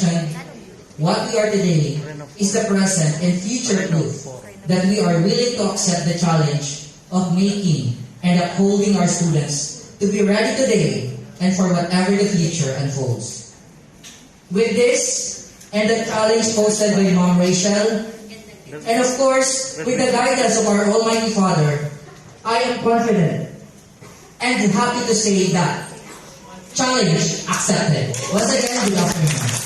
mentioned, what we are today is the present and future proof that we are willing to accept the challenge of making and upholding our students to be ready today and for whatever the future unfolds. With this, and the challenge posted by Ma'am Rachel, and of course, with the guidance of our Almighty Father, I am confident and happy to say that challenge accepted. Once again, good afternoon.